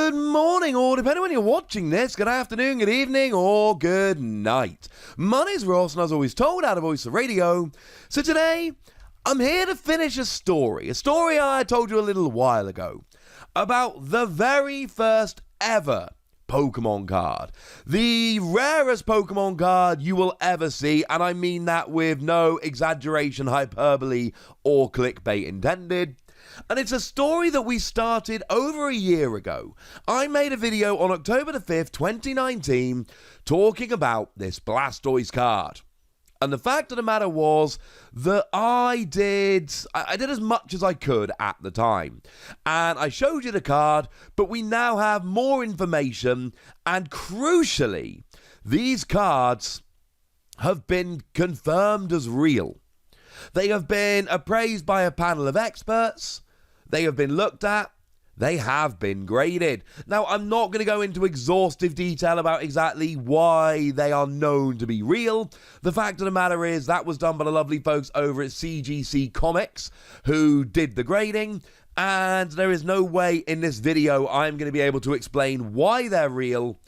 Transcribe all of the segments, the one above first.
Good morning, or depending on when you're watching this, good afternoon, good evening, or good night. My name's Ross, and as always told, out of Voice of Radio. So today, I'm here to finish a story I told you a little while ago, about the very first ever Pokemon card. The rarest Pokemon card you will ever see, and I mean that with no exaggeration, hyperbole, or clickbait intended. And it's a story that we started over a year ago. I made a video on October the 5th, 2019, talking about this Blastoise card. And the fact of the matter was that I did as much as I could at the time. And I showed you the card, but we now have more information. And crucially, these cards have been confirmed as real. They have been appraised by a panel of experts. They have been looked at. They have been graded. Now, I'm not going to go into exhaustive detail about exactly why they are known to be real. The fact of the matter is that was done by the lovely folks over at CGC Comics who did the grading. And there is no way in this video I'm going to be able to explain why they're real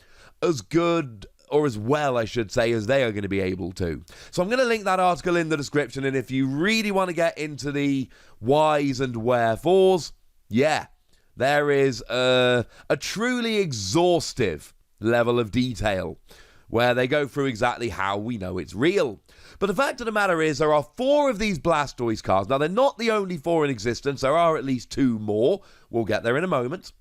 as good or as well, I should say, as they are going to be able to. So I'm going to link that article in the description, and if you really want to get into the whys and wherefores, yeah, there is a truly exhaustive level of detail where they go through exactly how we know it's real. But the fact of the matter is there are 4 of these Blastoise cards. Now, they're not the only 4 in existence. There are at least 2 more. We'll get there in a moment.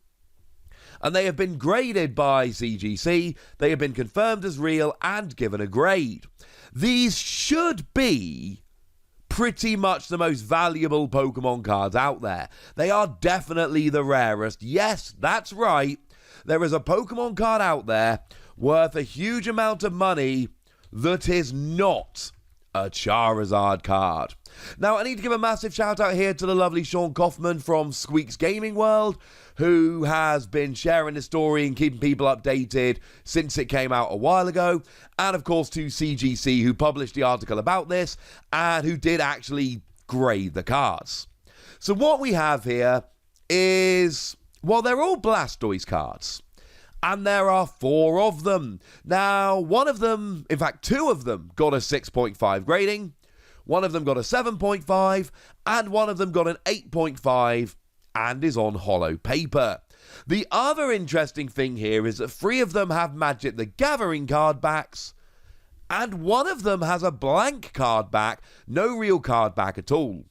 And they have been graded by CGC, they have been confirmed as real and given a grade. These should be pretty much the most valuable Pokemon cards out there. They are definitely the rarest. Yes, that's right. There is a Pokemon card out there worth a huge amount of money that is not a Charizard card. Now, I need to give a massive shout out here to the lovely Sean Kaufman from Squeaks Gaming World, who has been sharing the story and keeping people updated since it came out a while ago. And of course to CGC, who published the article about this and who did actually grade the cards. So what we have here is, well, they're all Blastoise cards. And there are 4 of them. Now, one of them, in fact, 2 of them got a 6.5 grading. One of them got a 7.5. And one of them got an 8.5 and is on hollow paper. The other interesting thing here is that 3 of them have Magic the Gathering card backs. And one of them has a blank card back, no real card back at all.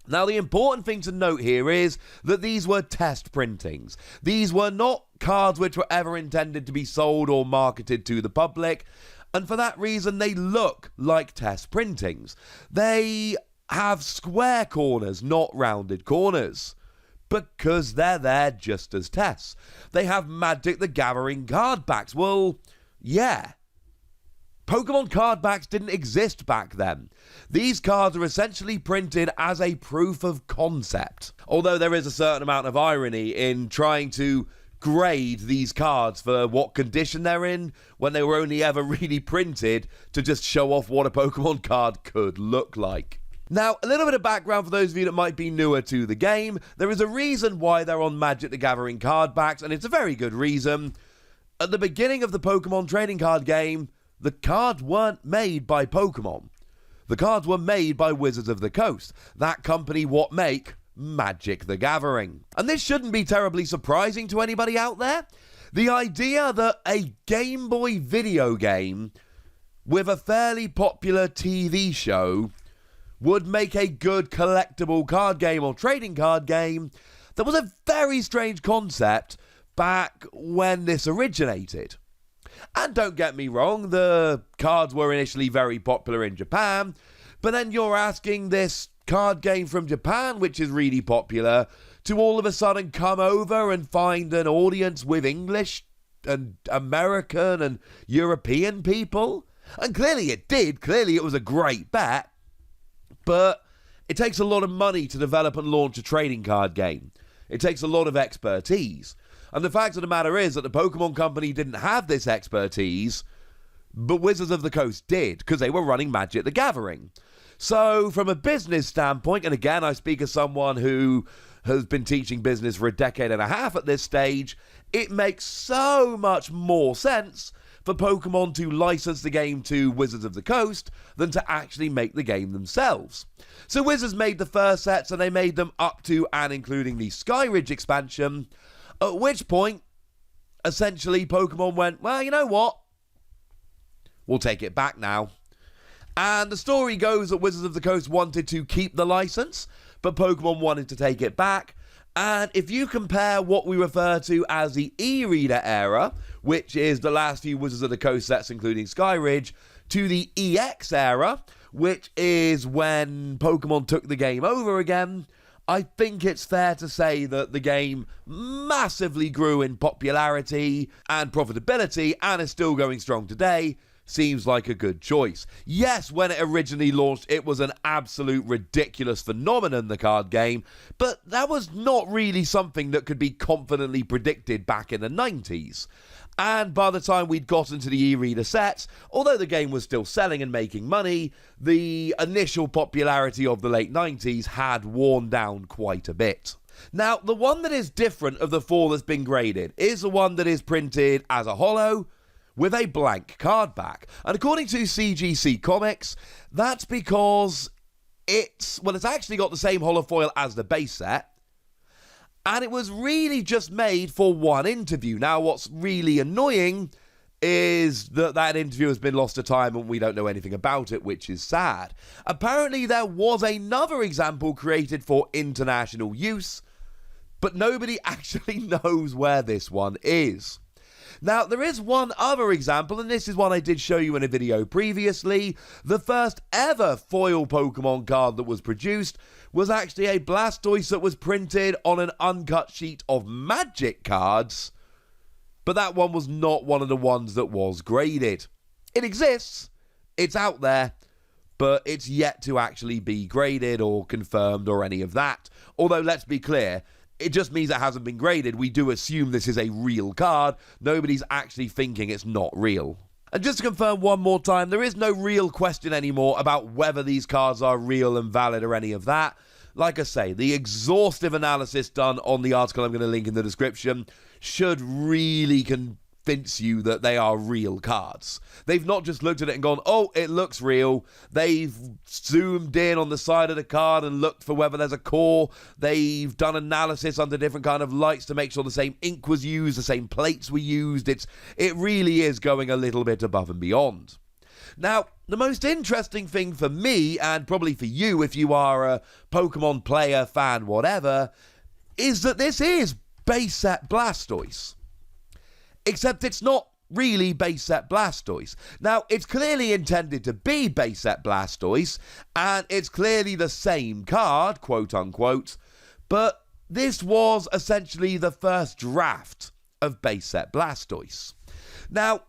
Now, the important thing to note here is that these were test printings. These were not cards which were ever intended to be sold or marketed to the public, and for that reason, they look like test printings. They have square corners, not rounded corners, because they're there just as tests. They have Magic the Gathering card backs. Well, yeah. Pokemon card backs didn't exist back then. These cards are essentially printed as a proof of concept. Although there is a certain amount of irony in trying to grade these cards for what condition they're in when they were only ever really printed to just show off what a Pokemon card could look like. Now, a little bit of background for those of you that might be newer to the game. There is a reason why they're on Magic the Gathering card backs, and it's a very good reason. At the beginning of the Pokemon trading card game, the cards weren't made by Pokemon. The cards were made by Wizards of the Coast, that company what make Magic the Gathering. And this shouldn't be terribly surprising to anybody out there. The idea that a Game Boy video game with a fairly popular TV show would make a good collectible card game or trading card game, that was a very strange concept back when this originated. And don't get me wrong, the cards were initially very popular in Japan, but then you're asking this card game from Japan, which is really popular, to all of a sudden come over and find an audience with English and American and European people. And clearly it did. Clearly it was a great bet. But it takes a lot of money to develop and launch a trading card game. It takes a lot of expertise. And the fact of the matter is that the Pokemon Company didn't have this expertise, but Wizards of the Coast did, because they were running Magic the Gathering. So, from a business standpoint, and again, I speak as someone who has been teaching business for a decade and a half at this stage, it makes so much more sense for Pokemon to license the game to Wizards of the Coast than to actually make the game themselves. So Wizards made the first sets, and they made them up to and including the Skyridge expansion, at which point, essentially, Pokemon went, well, you know what? We'll take it back now. And the story goes that Wizards of the Coast wanted to keep the license, but Pokemon wanted to take it back. And if you compare what we refer to as the e-reader era, which is the last few Wizards of the Coast sets, including Skyridge, to the EX era, which is when Pokemon took the game over again, I think it's fair to say that the game massively grew in popularity and profitability and is still going strong today. Seems like a good choice. Yes, when it originally launched, it was an absolute ridiculous phenomenon, the card game, but that was not really something that could be confidently predicted back in the 90s. And by the time we'd gotten to the e-reader sets, although the game was still selling and making money, the initial popularity of the late 90s had worn down quite a bit. Now, the one that is different of the four that's been graded is the one that is printed as a holo, with a blank card back. And according to CGC Comics, that's because it's actually got the same holofoil as the base set, and it was really just made for one interview. Now, what's really annoying is that interview has been lost to time and we don't know anything about it, which is sad. Apparently, there was another example created for international use, but nobody actually knows where this one is. Now, there is one other example, and this is one I did show you in a video previously. The first ever foil Pokemon card that was produced was actually a Blastoise that was printed on an uncut sheet of Magic cards, but that one was not one of the ones that was graded. It exists, it's out there, but it's yet to actually be graded or confirmed or any of that. Although, let's be clear, it just means it hasn't been graded. We do assume this is a real card. Nobody's actually thinking it's not real. And just to confirm one more time, there is no real question anymore about whether these cards are real and valid or any of that. Like I say, the exhaustive analysis done on the article I'm going to link in the description should really convince you that they are real cards. They've not just looked at it and gone, oh, it looks real. They've zoomed in on the side of the card and looked for whether there's a core. They've done analysis under different kind of lights to make sure the same ink was used, the same plates were used. It really is going a little bit above and beyond. Now, the most interesting thing for me, and probably for you if you are a Pokemon player, fan, whatever, is that this is base set Blastoise. Except it's not really base set Blastoise. Now, it's clearly intended to be base set Blastoise, and it's clearly the same card, quote unquote, but this was essentially the first draft of base set Blastoise. Now,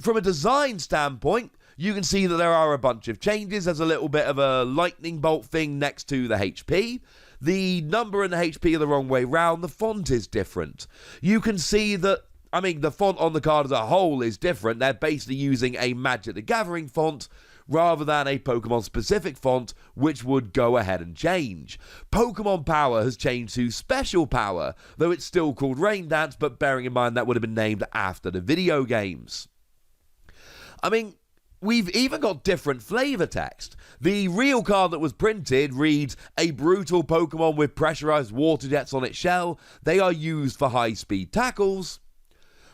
from a design standpoint, you can see that there are a bunch of changes. There's a little bit of a lightning bolt thing next to the HP. The number and the HP are the wrong way round. The font is different. You can see that, the font on the card as a whole is different. They're basically using a Magic the Gathering font rather than a Pokemon-specific font, which would go ahead and change. Pokemon Power has changed to Special Power, though it's still called Rain Dance, but bearing in mind that would have been named after the video games. We've even got different flavor text. The real card that was printed reads, a brutal Pokemon with pressurized water jets on its shell. They are used for high-speed tackles.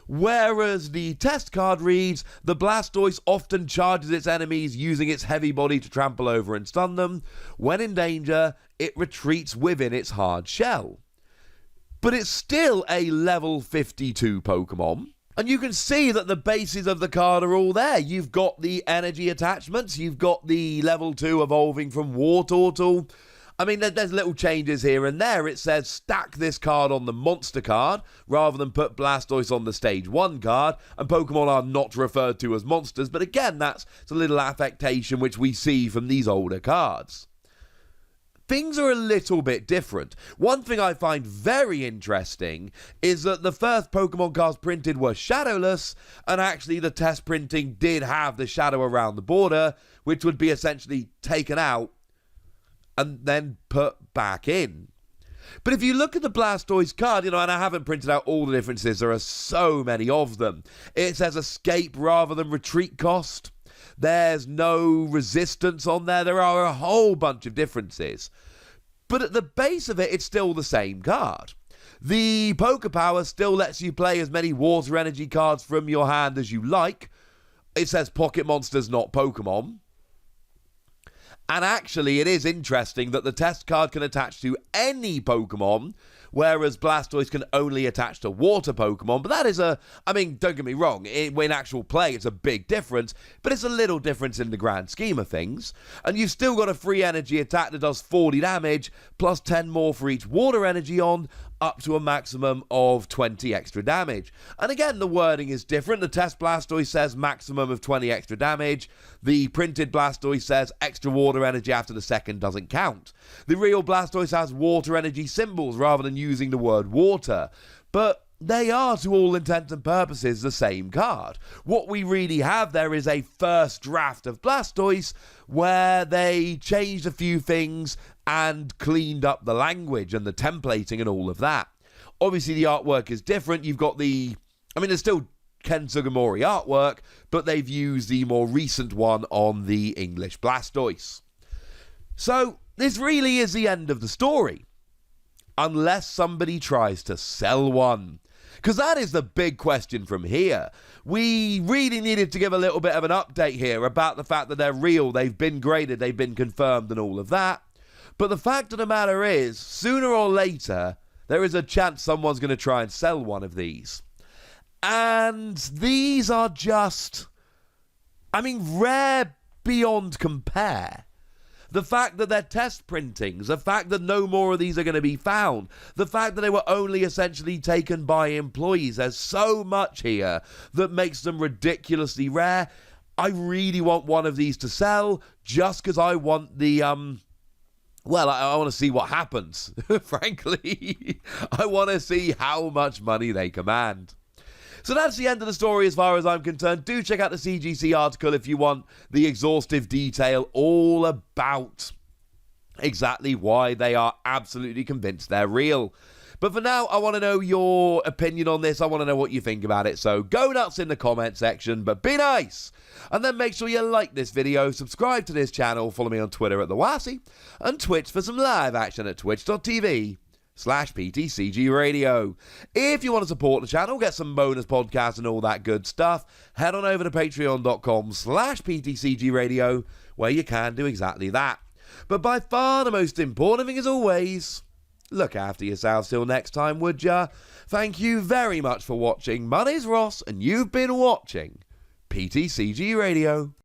Whereas the test card reads, the Blastoise often charges its enemies using its heavy body to trample over and stun them. When in danger, it retreats within its hard shell. But it's still a level 52 Pokemon. And you can see that the bases of the card are all there. You've got the energy attachments. You've got the level 2 evolving from Wartortle. There's little changes here and there. It says stack this card on the monster card rather than put Blastoise on the stage 1 card. And Pokemon are not referred to as monsters. But again, that's a little affectation which we see from these older cards. Things are a little bit different. One thing I find very interesting is that the first Pokemon cards printed were shadowless, and actually the test printing did have the shadow around the border, which would be essentially taken out and then put back in. But if you look at the Blastoise card, and I haven't printed out all the differences, there are so many of them. It says escape rather than retreat cost. There's no resistance on there. There are a whole bunch of differences. But at the base of it, it's still the same card. The Poké Power still lets you play as many Water Energy cards from your hand as you like. It says Pocket Monsters, not Pokemon. And actually, it is interesting that the test card can attach to any Pokemon, whereas Blastoise can only attach to water Pokemon. But that is don't get me wrong, in actual play, it's a big difference, but it's a little difference in the grand scheme of things. And you've still got a free energy attack that does 40 damage, plus 10 more for each water energy on, up to a maximum of 20 extra damage. And again, the wording is different. The test Blastoise says maximum of 20 extra damage. The printed Blastoise says extra water energy after the second doesn't count. The real Blastoise has water energy symbols rather than using the word water. But they are, to all intents and purposes, the same card. What we really have there is a first draft of Blastoise where they changed a few things and cleaned up the language and the templating and all of that. Obviously, the artwork is different. You've got there's still Ken Sugimori artwork, but they've used the more recent one on the English Blastoise. So, this really is the end of the story. Unless somebody tries to sell one. Because that is the big question from here. We really needed to give a little bit of an update here about the fact that they're real, they've been graded, they've been confirmed and all of that. But the fact of the matter is, sooner or later, there is a chance someone's going to try and sell one of these. And these are just, rare beyond compare. The fact that they're test printings, the fact that no more of these are going to be found, the fact that they were only essentially taken by employees, there's so much here that makes them ridiculously rare. I really want one of these to sell just because I want the, I want to see what happens, frankly. I want to see how much money they command. So that's the end of the story as far as I'm concerned. Do check out the CGC article if you want the exhaustive detail all about exactly why they are absolutely convinced they're real. But for now, I want to know your opinion on this. I want to know what you think about it. So go nuts in the comment section, but be nice. And then make sure you like this video, subscribe to this channel, follow me on Twitter at TheWassy, and Twitch for some live action at twitch.tv/PTCGRadio. If you want to support the channel, get some bonus podcasts and all that good stuff, head on over to patreon.com/PTCGRadio, where you can do exactly that. But by far the most important thing, as always, look after yourselves till next time, would ya? Thank you very much for watching. My name's Ross, and you've been watching PTCG Radio.